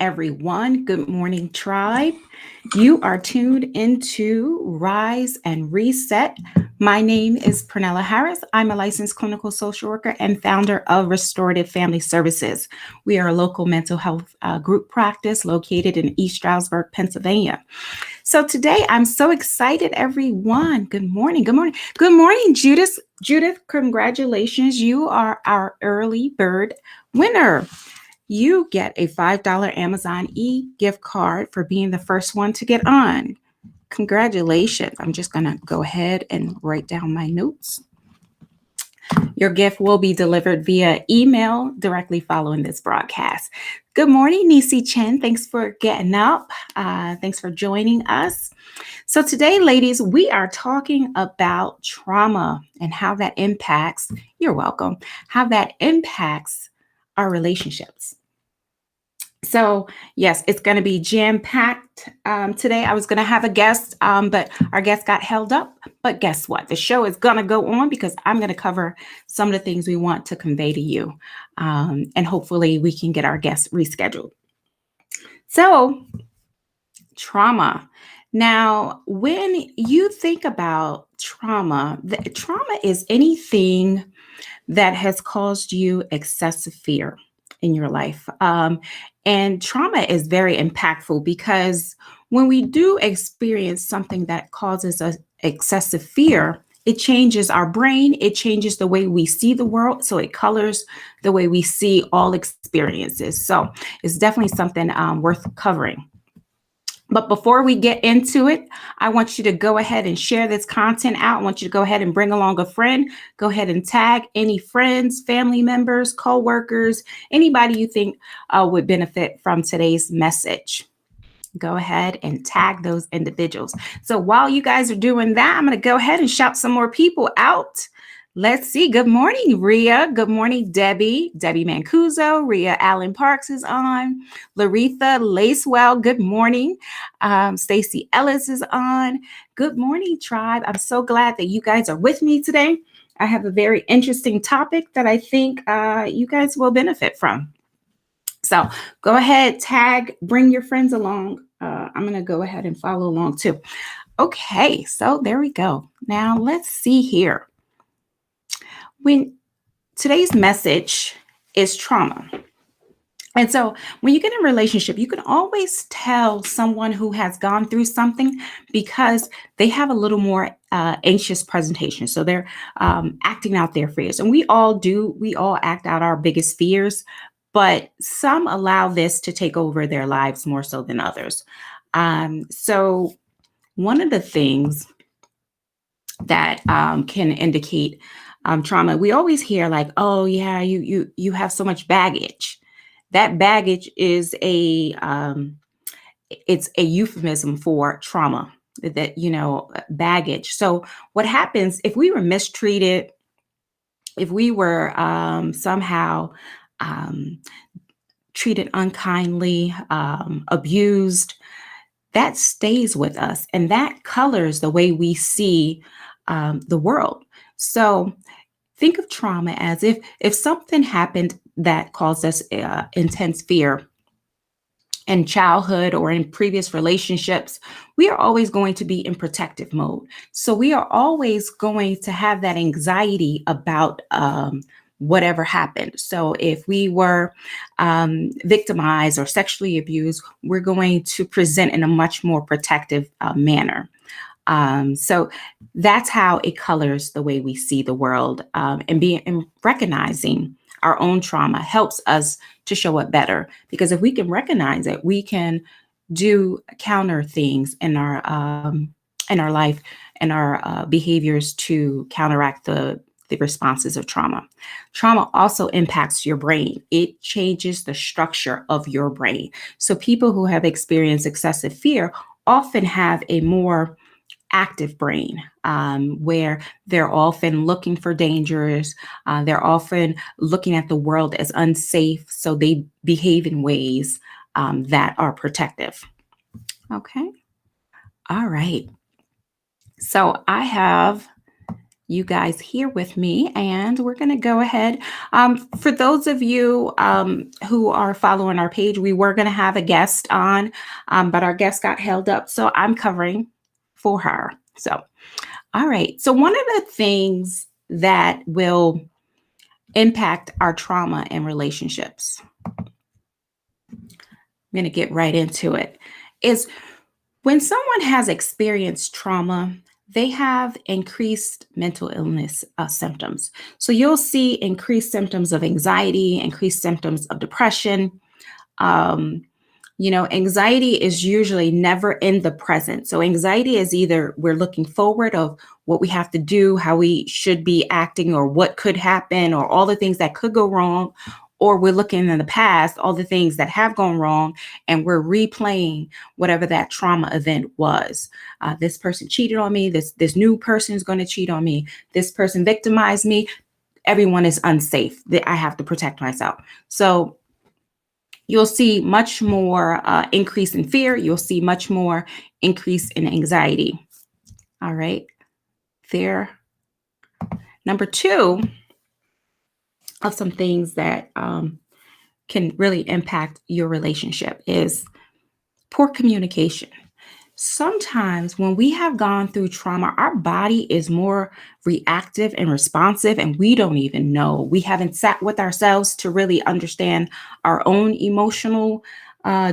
everyone. Good morning, tribe. You are tuned into Rise and Reset. My name is Pernella Harris. I'm a licensed clinical social worker and founder of Restorative Family Services. We are a local mental health group practice located in East Stroudsburg, Pennsylvania. So today I'm so excited, everyone. Good morning. Good morning. Good morning, Judith. Judith, congratulations. You are our early bird winner. You get a $5 Amazon gift card for being the first one to get on. Congratulations. I'm just going to go ahead and write down my notes. Your gift will be delivered via email directly following this broadcast. Good morning, Nisi Chen. Thanks for getting up. Thanks for joining us. So today, ladies, we are talking about trauma and how that impacts, you're welcome, how that impacts our relationships. So yes, it's going to be jam-packed today. I was going to have a guest, but our guest got held up. But guess what? The show is going to go on because I'm going to cover some of the things we want to convey to you. And hopefully we can get our guest rescheduled. So trauma. Now, when you think about trauma is anything that has caused you excessive fear in your life. And trauma is very impactful because when we do experience something that causes us excessive fear, it changes our brain, it changes the way we see the world, so it colors the way we see all experiences. So it's definitely something worth covering. But before we get into it, I want you to go ahead and share this content out. I want you to go ahead and bring along a friend. Go ahead and tag any friends, family members, co-workers, anybody you think would benefit from today's message. Go ahead and tag those individuals. So while you guys are doing that, I'm going to go ahead and shout some more people out. Let's see. Good morning, Rhea. Good morning, Debbie. Debbie Mancuso. Rhea Allen Parks is on. Laretha Lacewell. Good morning. Stacy Ellis is on. Good morning, tribe. I'm so glad that you guys are with me today. I have a very interesting topic that I think you guys will benefit from. So go ahead, tag, bring your friends along. I'm going to go ahead and follow along too. Okay, so there we go. Now let's see here. When today's message is trauma. And so when you get in a relationship, you can always tell someone who has gone through something because they have a little more anxious presentation. So they're acting out their fears. And we all act out our biggest fears, but some allow this to take over their lives more so than others. So one of the things that can indicate trauma, we always hear like, oh yeah, you have so much baggage. That baggage is it's a euphemism for trauma, that, baggage. So what happens if we were mistreated, if we were somehow treated unkindly, abused, that stays with us and that colors the way we see the world. So think of trauma as if something happened that caused us intense fear in childhood or in previous relationships, we are always going to be in protective mode. So we are always going to have that anxiety about whatever happened. So if we were victimized or sexually abused, we're going to present in a much more protective manner. So that's how it colors the way we see the world, and recognizing our own trauma helps us to show it better, because if we can recognize it, we can do counter things in our life and our behaviors to counteract the responses of trauma. Trauma also impacts your brain. It changes the structure of your brain. So people who have experienced excessive fear often have a more active brain, where they're often looking for dangers. They're often looking at the world as unsafe. So they behave in ways that are protective. Okay. All right. So I have you guys here with me, and we're going to go ahead. For those of you who are following our page, we were going to have a guest on, but our guest got held up, so I'm covering for her. So, all right. So, one of the things that will impact our trauma and relationships, I'm going to get right into it, is when someone has experienced trauma, they have increased mental illness symptoms. So you'll see increased symptoms of anxiety, increased symptoms of depression. Um, Anxiety is usually never in the present. So anxiety is either we're looking forward of what we have to do, how we should be acting, or what could happen, or all the things that could go wrong, or we're looking in the past, all the things that have gone wrong, and we're replaying whatever that trauma event was. This person cheated on me. This new person is going to cheat on me. This person victimized me. Everyone is unsafe. I have to protect myself. So you'll see much more increase in fear. You'll see much more increase in anxiety. All right. Fear. Number two of some things that can really impact your relationship is poor communication. Sometimes when we have gone through trauma, our body is more reactive and responsive, and we don't even know. We haven't sat with ourselves to really understand our own emotional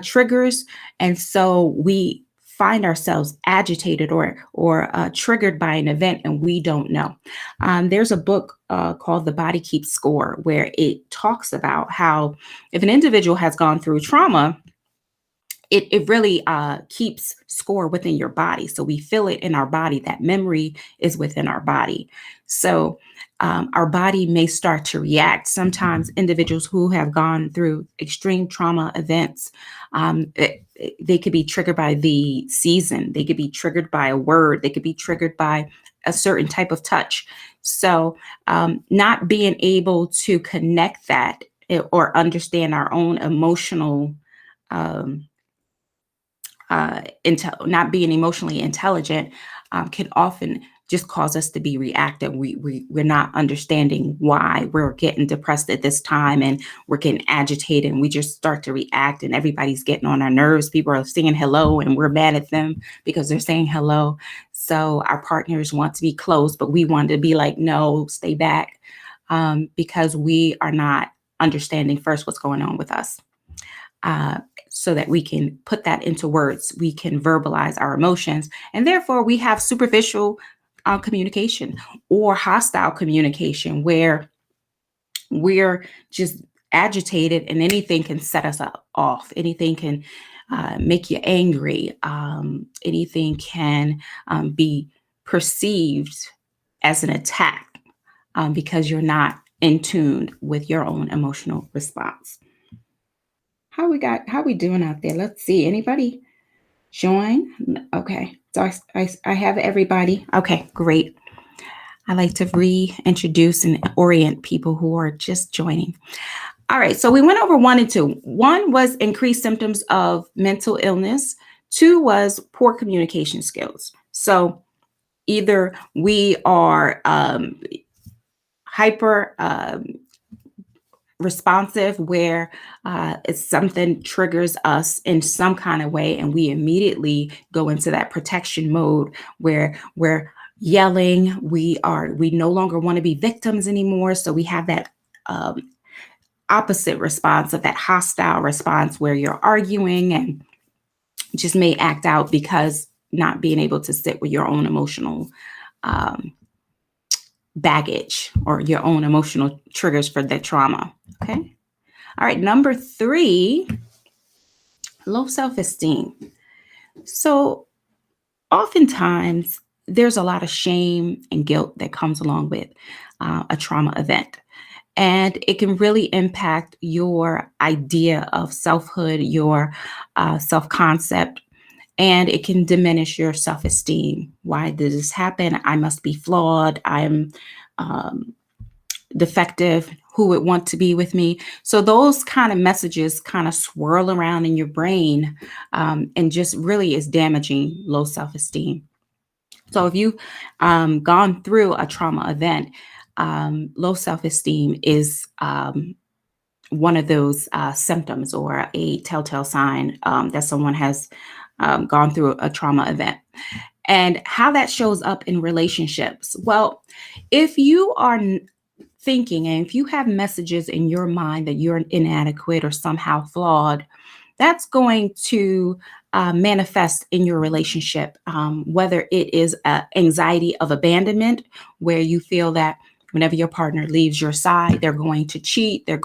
triggers. And so we find ourselves agitated or triggered by an event, and we don't know. There's a book called The Body Keeps Score, where it talks about how if an individual has gone through trauma, it really keeps score within your body. So we feel it in our body. That memory is within our body. So our body may start to react. Sometimes individuals who have gone through extreme trauma events, they could be triggered by the season. They could be triggered by a word. They could be triggered by a certain type of touch. So not being able to connect that or understand our own emotional not being emotionally intelligent can often just cause us to be reactive. We're not understanding why we're getting depressed at this time, and we're getting agitated, and we just start to react, and everybody's getting on our nerves. People are saying hello and we're mad at them because they're saying hello. So our partners want to be close, but we want to be like, no, stay back, because we are not understanding first what's going on with us. So that we can put that into words, we can verbalize our emotions, and therefore we have superficial communication or hostile communication where we're just agitated and anything can set us off. Anything can make you angry. Anything can be perceived as an attack because you're not in tune with your own emotional response. How we doing out there? Let's see. Anybody join? Okay. So I have everybody. Okay, great. I like to reintroduce and orient people who are just joining. All right. So we went over 1 and 2. 1 was increased symptoms of mental illness. 2 was poor communication skills. So either we are hyper responsive, where it's something triggers us in some kind of way, and we immediately go into that protection mode where we're yelling. We no longer want to be victims anymore. So we have that opposite response of that hostile response where you're arguing and just may act out because not being able to sit with your own emotional baggage or your own emotional triggers for the trauma. Okay. All right. Number 3, low self-esteem. So oftentimes there's a lot of shame and guilt that comes along with a trauma event. And it can really impact your idea of selfhood, your self-concept, and it can diminish your self-esteem. Why did this happen? I must be flawed. I'm defective. Who would want to be with me? So those kind of messages kind of swirl around in your brain and just really is damaging low self-esteem. So if you've gone through a trauma event, low self-esteem is one of those symptoms or a telltale sign that someone has gone through a trauma event. And how that shows up in relationships. Well, if you are thinking and if you have messages in your mind that you're inadequate or somehow flawed, that's going to manifest in your relationship, whether it is anxiety of abandonment, where you feel that whenever your partner leaves your side, they're going to cheat. They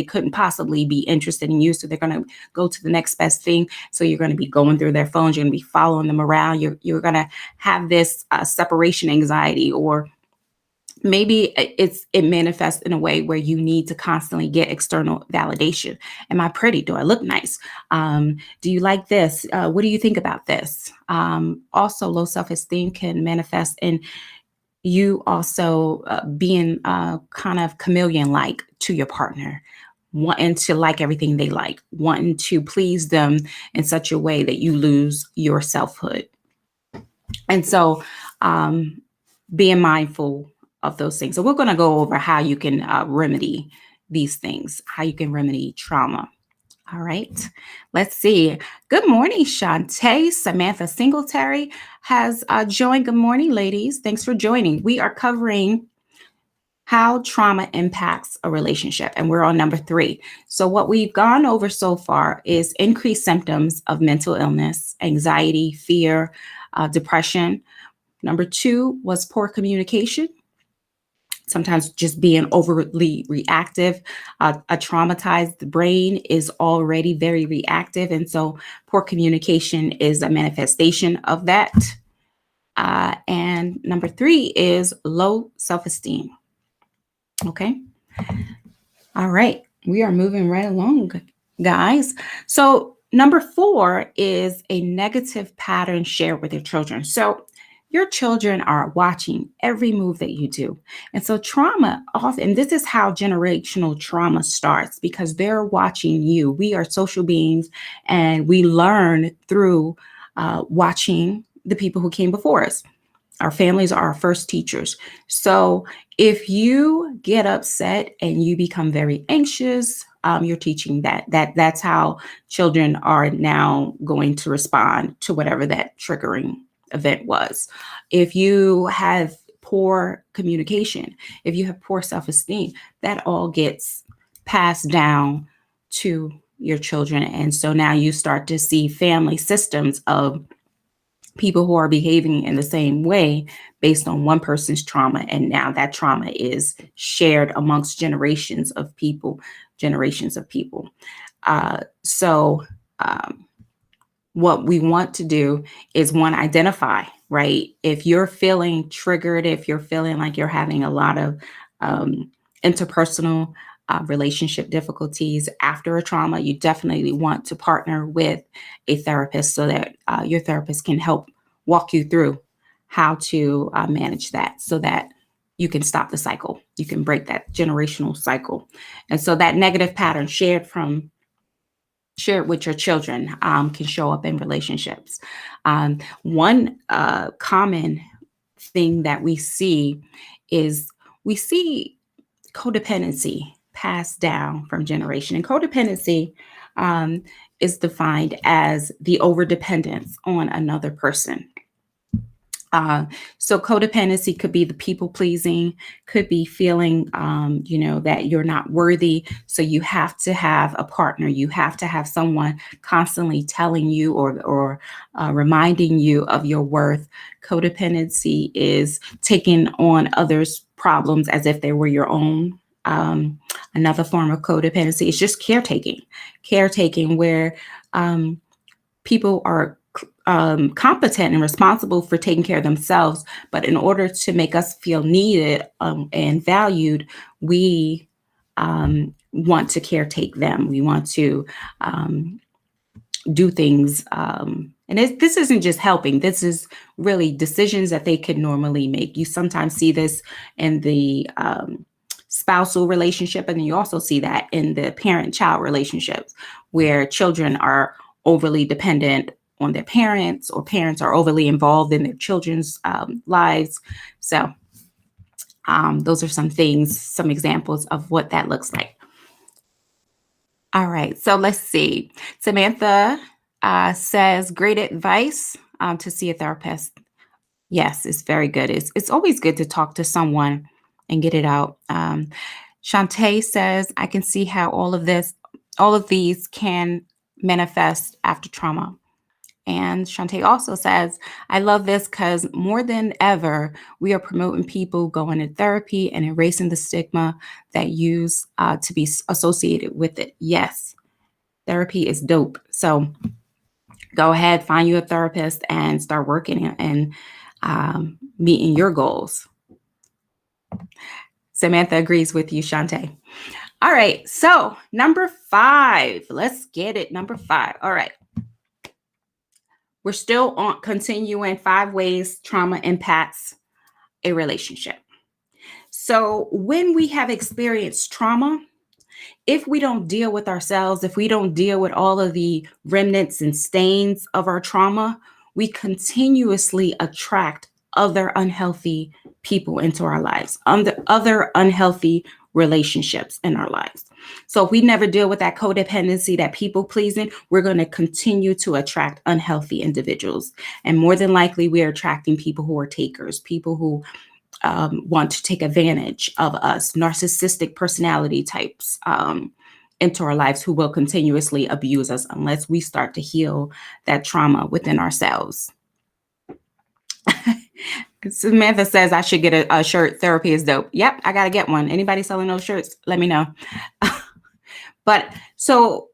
couldn't possibly be interested in you. So they're going to go to the next best thing. So you're going to be going through their phones. You're going to be following them around. You're going to have this separation anxiety, or maybe it manifests in a way where you need to constantly get external validation. Am I pretty? Do I look nice? Do you like this? What do you think about this? Also, low self-esteem can manifest in you also being kind of chameleon-like to your partner, wanting to like everything they like, wanting to please them in such a way that you lose your selfhood. And so being mindful of those things. So we're going to go over how you can remedy these things, how you can remedy trauma. All right, let's see. Good morning, Shantae. Samantha Singletary has joined. Good morning, ladies. Thanks for joining. We are covering how trauma impacts a relationship, and we're on number 3. So what we've gone over so far is increased symptoms of mental illness, anxiety, fear, depression. Number 2 was poor communication. Sometimes just being overly reactive. A traumatized brain is already very reactive. And so poor communication is a manifestation of that. And number 3 is low self-esteem. Okay. All right. We are moving right along, guys. So number 4 is a negative pattern shared with your children. So your children are watching every move that you do. And so trauma often, this is how generational trauma starts, because they're watching you. We are social beings and we learn through watching the people who came before us. Our families are our first teachers. So if you get upset and you become very anxious, you're teaching that's how children are now going to respond to whatever that triggering event was. If you have poor communication, if you have poor self-esteem, that all gets passed down to your children. And so now you start to see family systems of people who are behaving in the same way based on one person's trauma. And now that trauma is shared amongst generations of people. So what we want to do is, one, identify, right? If you're feeling triggered, if you're feeling like you're having a lot of interpersonal relationship difficulties after a trauma, you definitely want to partner with a therapist so that your therapist can help walk you through how to manage that, so that you can stop the cycle. You can break that generational cycle. And so that negative pattern shared with your children can show up in relationships. One common thing that we see is codependency passed down from generation. And codependency is defined as the overdependence on another person. So codependency could be the people pleasing, could be feeling, that you're not worthy. So you have to have a partner. You have to have someone constantly telling you or reminding you of your worth. Codependency is taking on others' problems as if they were your own. Another form of codependency is just caretaking, where people are competent and responsible for taking care of themselves, but in order to make us feel needed and valued, we want to caretake them. We want to do things, and this isn't just helping. This is really decisions that they could normally make. You sometimes see this in the spousal relationship, and then you also see that in the parent-child relationships, where children are overly dependent on their parents, or parents are overly involved in their children's lives. So those are some things, some examples of what that looks like. All right, so let's see. Samantha says, great advice to see a therapist. Yes, it's very good. It's always good to talk to someone and get it out. Shantae says, I can see how all of these can manifest after trauma. And Shantae also says, I love this because more than ever, we are promoting people going to therapy and erasing the stigma that used to be associated with it. Yes, therapy is dope. So go ahead, find you a therapist and start working and meeting your goals. Samantha agrees with you, Shantae. All right, so number 5. Let's get it. Number 5. All right. We're still on continuing 5 ways trauma impacts a relationship. So when we have experienced trauma, if we don't deal with ourselves, if we don't deal with all of the remnants and stains of our trauma, we continuously attract other unhealthy people into our lives, other unhealthy relationships in our lives. So if we never deal with that codependency, that people pleasing, we're going to continue to attract unhealthy individuals. And more than likely, we are attracting people who are takers, people who want to take advantage of us, narcissistic personality types into our lives who will continuously abuse us unless we start to heal that trauma within ourselves. Samantha says I should get a shirt. Therapy is dope. Yep, I got to get one. Anybody selling those shirts? Let me know. But so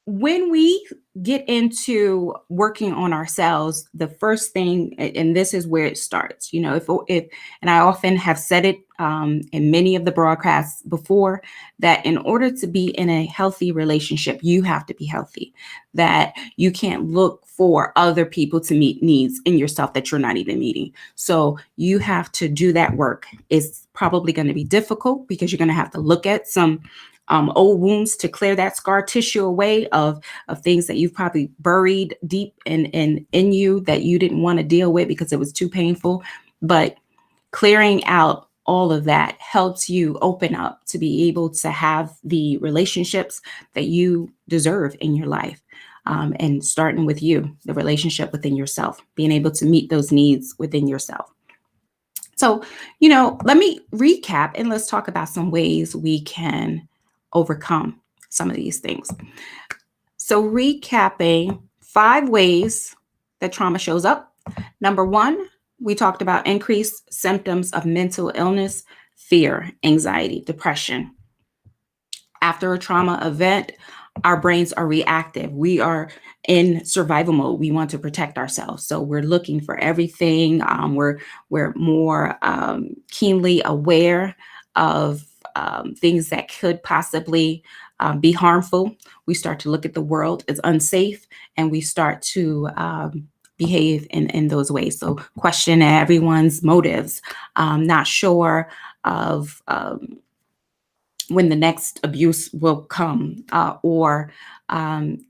when we get into working on ourselves, the first thing, and this is where it starts, you know, if and I often have said it in many of the broadcasts before, that in order to be in a healthy relationship, you have to be healthy, that you can't look for other people to meet needs in yourself that you're not even meeting. So you have to do that work. It's probably going to be difficult because you're going to have to look at some old wounds to clear that scar tissue away of things that you've probably buried deep in you that you didn't want to deal with because it was too painful. But clearing out all of that helps you open up to be able to have the relationships that you deserve in your life. And starting with you, the relationship within yourself, being able to meet those needs within yourself. So, you know, let me recap and let's talk about some ways we can overcome some of these things. So recapping 5 ways that trauma shows up. Number 1, we talked about increased symptoms of mental illness, fear, anxiety, depression. After a trauma event, our brains are reactive. We are in survival mode. We want to protect ourselves. So we're looking for everything. We're more keenly aware of things that could possibly be harmful. We start to look at the world as unsafe, and we start to behave in those ways. So question everyone's motives, not sure of when the next abuse will come, or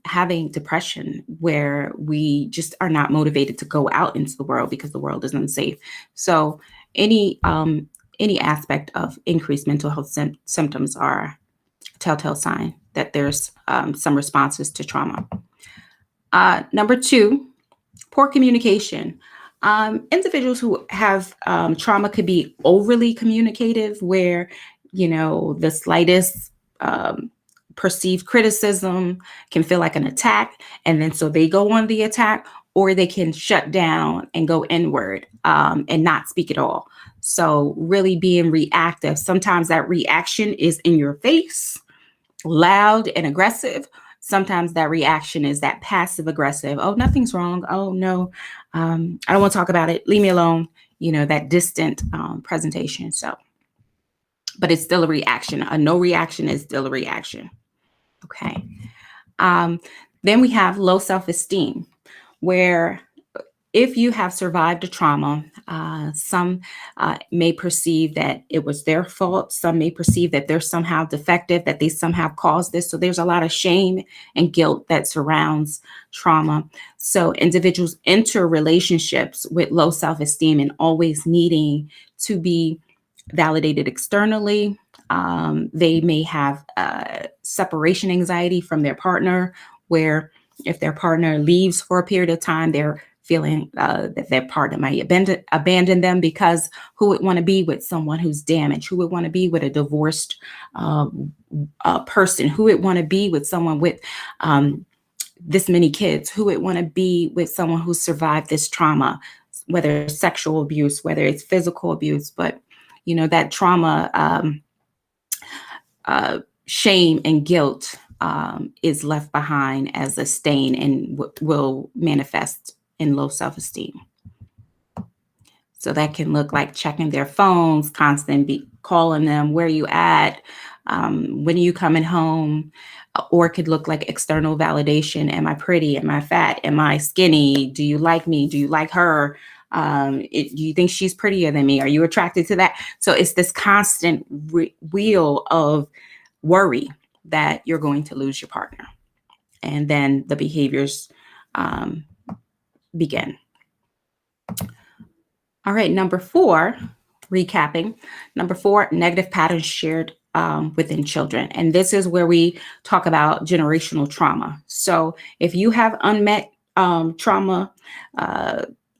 having depression where we just are not motivated to go out into the world because the world is unsafe. So any aspect of increased mental health symptoms are a telltale sign that there's some responses to trauma. Number 2, poor communication. Individuals who have trauma could be overly communicative, where, you know, the slightest perceived criticism can feel like an attack. And then so they go on the attack, or they can shut down and go inward and not speak at all. So really being reactive. Sometimes that reaction is in your face, loud and aggressive. Sometimes that reaction is that passive aggressive. Oh, nothing's wrong. Oh, no, I don't want to talk about it. Leave me alone. You know, that distant presentation. So, but it's still a reaction. A no reaction is still a reaction. Okay. Then we have low self-esteem, where if you have survived a trauma, some may perceive that it was their fault. Some may perceive that they're somehow defective, that they somehow caused this. So there's a lot of shame and guilt that surrounds trauma. So individuals enter relationships with low self-esteem and always needing to be validated externally. They may have separation anxiety from their partner, where if their partner leaves for a period of time, they're feeling that their partner might abandon them, because who would want to be with someone who's damaged? Who would want to be with a divorced person? Who would want to be with someone with this many kids? Who would want to be with someone who survived this trauma, whether it's sexual abuse, whether it's physical abuse? But that trauma, shame and guilt is left behind as a stain and will manifest in low self-esteem. So that can look like checking their phones, constantly calling them, where you at, when are you coming home? Or it could look like external validation. Am I pretty? Am I fat? Am I skinny? Do you like me? Do you like her? Do you think she's prettier than me? Are you attracted to that? So it's this constant wheel of worry that you're going to lose your partner. And then the behaviors begin. All right, number 4, recapping. Number 4, negative patterns shared within children. And this is where we talk about generational trauma. So if you have unmet trauma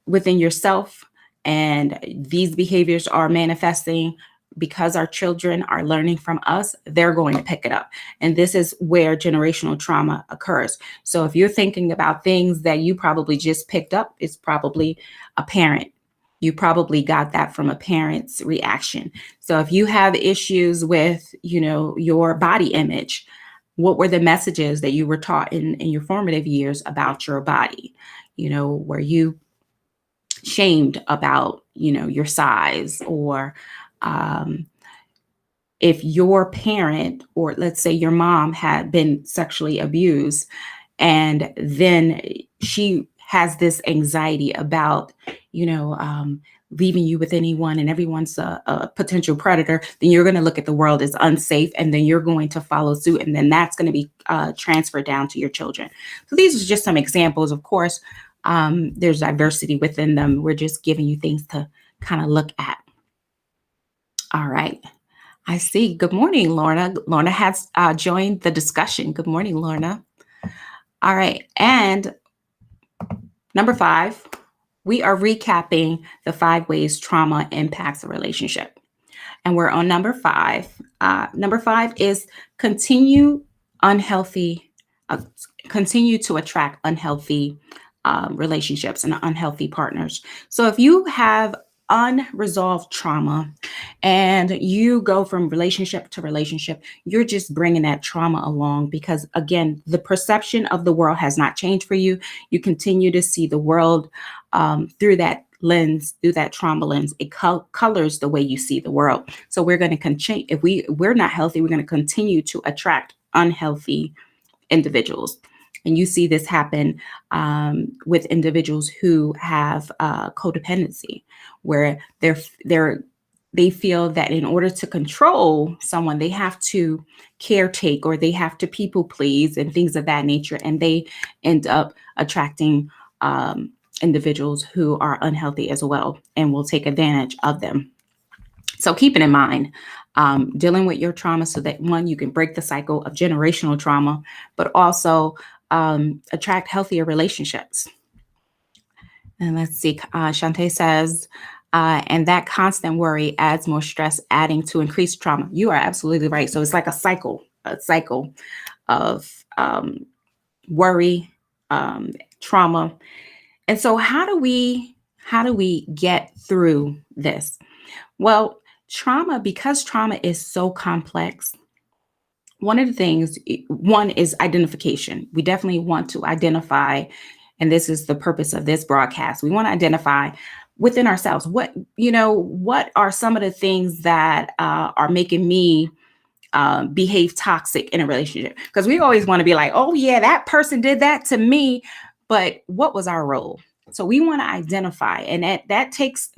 within yourself, and these behaviors are manifesting because our children are learning from us, they're going to pick it up. And this is where generational trauma occurs. So if you're thinking about things that you probably just picked up, it's probably a parent. You probably got that from a parent's reaction. So if you have issues with, your body image, what were the messages that you were taught in your formative years about your body? Were you shamed about, your size? Or if your parent, or let's say your mom, had been sexually abused, and then she has this anxiety about, leaving you with anyone, and everyone's a potential predator, then you're going to look at the world as unsafe, and then you're going to follow suit, and then that's going to be transferred down to your children. So these are just some examples. Of course, there's diversity within them. We're just giving you things to kind of look at. All right. I see. Good morning, Lorna. Lorna has joined the discussion. Good morning, Lorna. All right. And number 5, we are recapping the 5 ways trauma impacts a relationship. And we're on number 5. Number 5 is continue to attract unhealthy relationships and unhealthy partners. So if you have unresolved trauma and you go from relationship to relationship, you're just bringing that trauma along, because again, the perception of the world has not changed for you. You continue to see the world through that lens, through that trauma lens. It colors the way you see the world. So we're going to continue. If we're not healthy, we're going to continue to attract unhealthy individuals. And you see this happen with individuals who have codependency, where they feel that in order to control someone, they have to caretake, or they have to people please and things of that nature. And they end up attracting individuals who are unhealthy as well, and will take advantage of them. So keeping in mind, dealing with your trauma, so that, one, you can break the cycle of generational trauma, but also attract healthier relationships. And let's see, Shantae says, and that constant worry adds more stress, adding to increased trauma. You are absolutely right. So it's like a cycle of worry, trauma. And so how do we get through this? Well, because trauma is so complex, one of the things, one is identification. We definitely want to identify, and this is the purpose of this broadcast. We want to identify within ourselves what are some of the things that are making me behave toxic in a relationship. Because we always want to be like, oh yeah, that person did that to me. But what was our role? So we want to identify, and that takes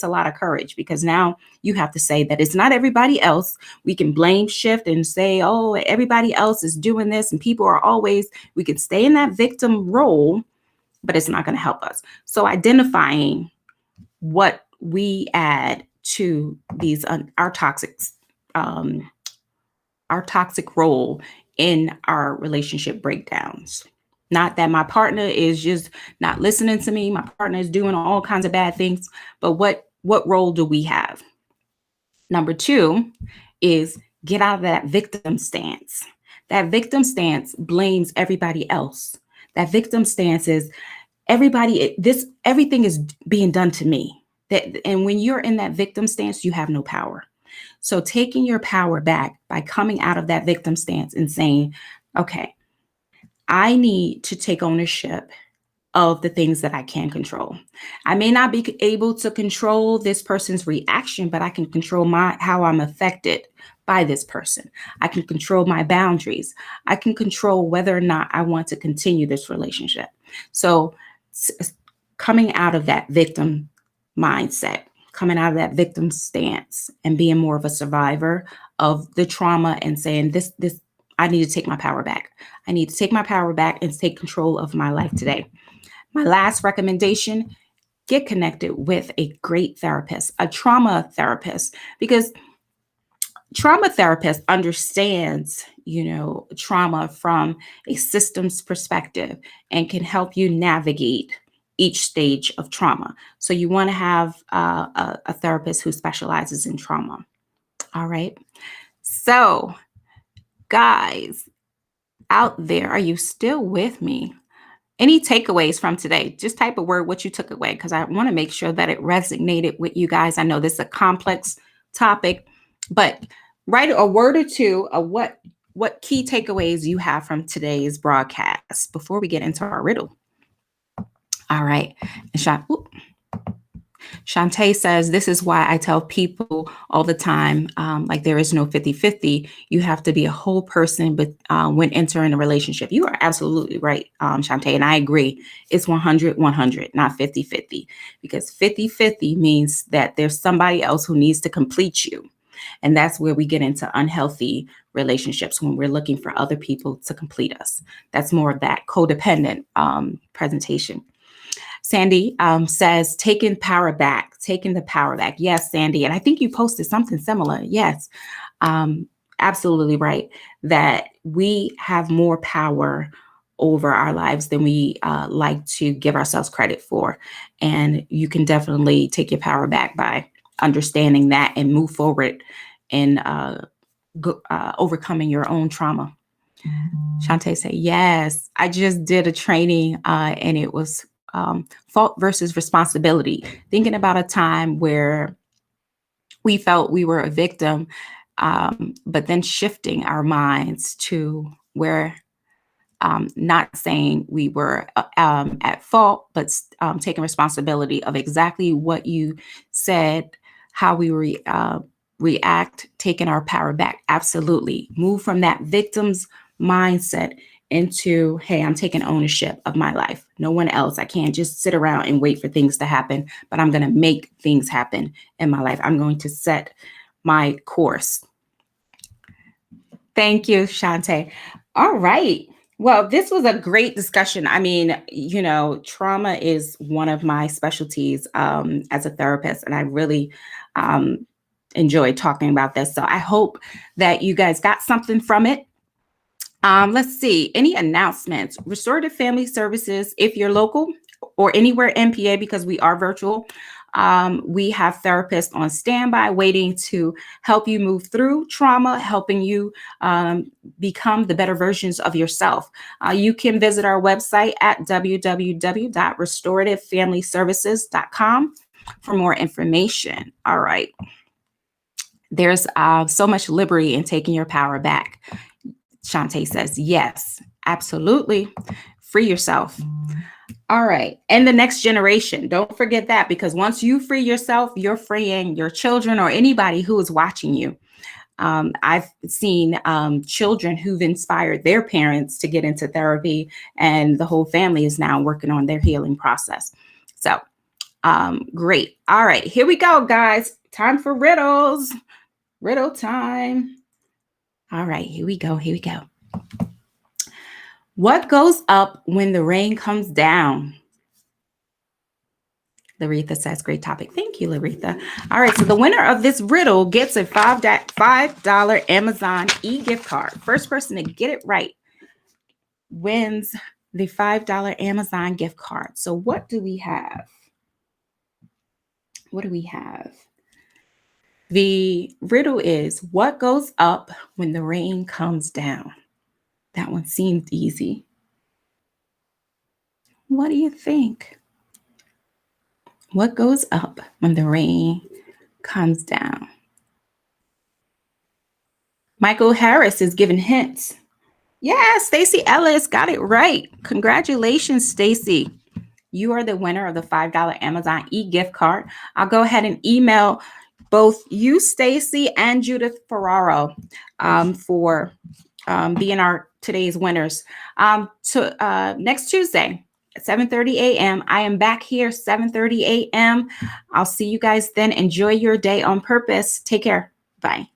a lot of courage, because now you have to say that it's not everybody else. We can blame shift and say, oh, everybody else is doing this and people are always, we can stay in that victim role, but it's not going to help us. So identifying what we add to these um, our toxic role in our relationship breakdowns. Not that my partner is just not listening to me, my partner is doing all kinds of bad things, but what role do we have? Number two is get out of that victim stance. That victim stance blames everybody else. That victim stance is everything is being done to me. And when you're in that victim stance, you have no power. So taking your power back by coming out of that victim stance and saying, okay, I need to take ownership of the things that I can control. I may not be able to control this person's reaction, but I can control how I'm affected by this person. I can control my boundaries. I can control whether or not I want to continue this relationship. So coming out of that victim mindset, coming out of that victim stance and being more of a survivor of the trauma and saying this I need to take my power back. I need to take my power back and take control of my life today. My last recommendation, get connected with a great therapist, a trauma therapist, because trauma therapist understands, trauma from a systems perspective and can help you navigate each stage of trauma. So you want to have a therapist who specializes in trauma. All right. So, guys out there, are you still with me? Any takeaways from today? Just type a word what you took away, because I want to make sure that it resonated with you guys. I know this is a complex topic, but write a word or two of what key takeaways you have from today's broadcast before we get into our riddle. All right. And Shantae says, this is why I tell people all the time, like there is no 50-50. You have to be a whole person but when entering a relationship. You are absolutely right, Shantae, and I agree. It's 100-100, not 50-50, because 50-50 means that there's somebody else who needs to complete you. And that's where we get into unhealthy relationships, when we're looking for other people to complete us. That's more of that codependent presentation. Sandy says, taking the power back. Yes, Sandy. And I think you posted something similar. Yes, absolutely right. That we have more power over our lives than we like to give ourselves credit for. And you can definitely take your power back by understanding that and move forward in overcoming your own trauma. Shantae said, yes, I just did a training and it was fault versus responsibility, thinking about a time where we felt we were a victim, but then shifting our minds to where not saying we were at fault, but taking responsibility of exactly what you said, how we react, taking our power back. Absolutely. Move from that victim's mindset into, hey, I'm taking ownership of my life. No one else. I can't just sit around and wait for things to happen, but I'm going to make things happen in my life. I'm going to set my course. Thank you, Shantae. All right. Well, this was a great discussion. I mean, trauma is one of my specialties as a therapist, and I really enjoyed talking about this. So I hope that you guys got something from it. Let's see, any announcements? Restorative Family Services, if you're local or anywhere in PA, because we are virtual, we have therapists on standby waiting to help you move through trauma, helping you become the better versions of yourself. You can visit our website at www.restorativefamilyservices.com for more information. All right. There's so much liberty in taking your power back. Shantae says, yes, absolutely. Free yourself. All right. And the next generation. Don't forget that, because once you free yourself, you're freeing your children or anybody who is watching you. I've seen children who've inspired their parents to get into therapy, and the whole family is now working on their healing process. So, great. All right, here we go, guys. Time for riddles. Riddle time. All right, here we go. Here we go. What goes up when the rain comes down? Laretha says, great topic. Thank you, Laretha. All right, so the winner of this riddle gets a $5 Amazon e-gift card. First person to get it right wins the $5 Amazon gift card. So what do we have? What do we have? The riddle is, what goes up when the rain comes down? That one seemed easy. What do you think? What goes up when the rain comes down? Michael Harris is giving hints. Yeah, Stacy Ellis got it right. Congratulations, Stacy. You are the winner of the $5 Amazon e-gift card. I'll go ahead and email both you, Stacy, and Judith Ferraro for being our today's winners. Next Tuesday at 7:30 a.m. I am back here 7:30 a.m. I'll see you guys then. Enjoy your day on purpose. Take care. Bye.